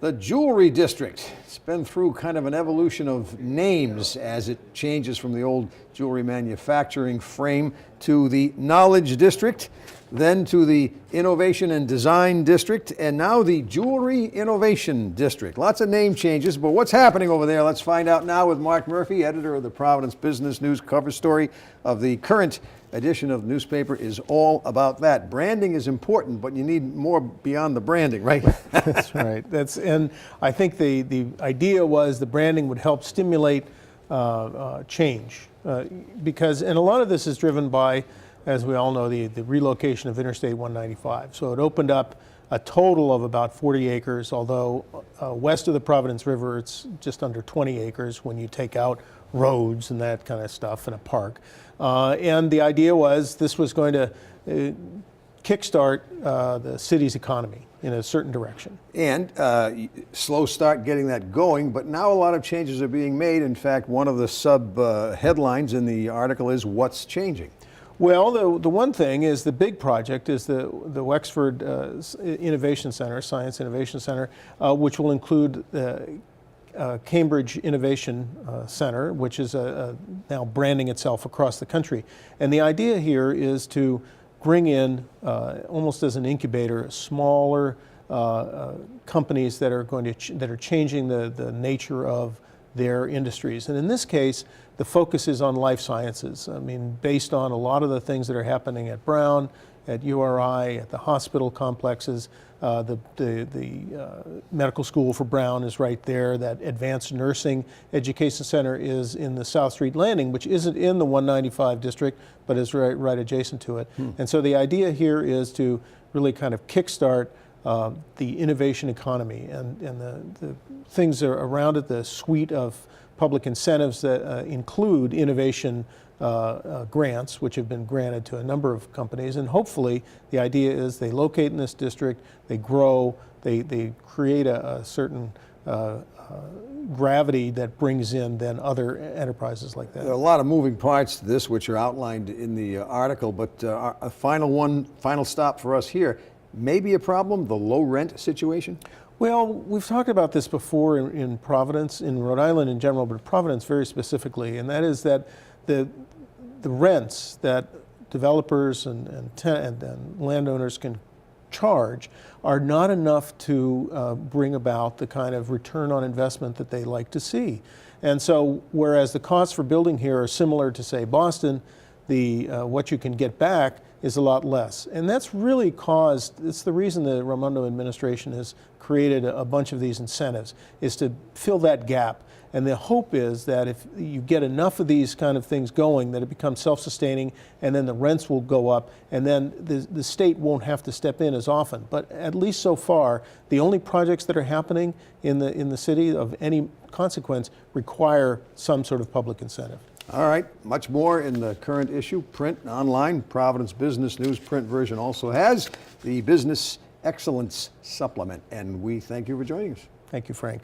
The Jewelry District. It's been through kind of an evolution of names as it changes from the old jewelry manufacturing frame to the Knowledge District, then to the Innovation and Design District, and now the Jewelry Innovation District. Lots of name changes, but what's happening over there? Let's find out now with Mark Murphy, editor of the Providence Business News. Cover story of the current edition of the newspaper is all about that. Branding is important, but you need more beyond the branding, right? That's right. And I think the idea was the branding would help stimulate change, because, and a lot of this is driven by, as we all know, the relocation of Interstate 195. So it opened up a total of about 40 acres, although west of the Providence River, it's just under 20 acres when you take out roads and that kind of stuff and a park. And the idea was this was going to kickstart the city's economy in a certain direction. And slow start getting that going, but now a lot of changes are being made. In fact, one of the headlines in the article is "What's Changing?" Well, the one thing is the big project is the Wexford Innovation Center, Science Innovation Center, which will include the Cambridge Innovation Center, which is now branding itself across the country. And the idea here is to bring in, almost as an incubator, smaller companies that are changing the nature of their industries. And in this case, the focus is on life sciences. I mean, based on a lot of the things that are happening at Brown, at URI, at the hospital complexes. The medical school for Brown is right there. That advanced nursing education center is in the South Street Landing, which isn't in the 195 district, but is right adjacent to it. And so the idea here is to really kind of kickstart the innovation economy and the things are around it, the suite of public incentives that include innovation grants, which have been granted to a number of companies. And hopefully the idea is they locate in this district, they grow, they create a certain gravity that brings in then other enterprises like that. There are a lot of moving parts to this, which are outlined in the article, but a final stop for us here. Maybe a problem, the low rent situation? Well, we've talked about this before in Providence, in Rhode Island in general, but Providence very specifically, and that is that the rents that developers and landowners can charge are not enough to bring about the kind of return on investment that they like to see. And so, whereas the costs for building here are similar to, say, Boston, what you can get back is a lot less. And that's really it's the reason the Raimondo administration has created a bunch of these incentives, is to fill that gap. And the hope is that if you get enough of these kind of things going, that it becomes self-sustaining, and then the rents will go up, and then the state won't have to step in as often. But at least so far, the only projects that are happening in the city of any consequence require some sort of public incentive. All right, much more in the current issue, print, online. Providence Business News print version also has the Business Excellence Supplement, and we thank you for joining us. Thank you, Frank.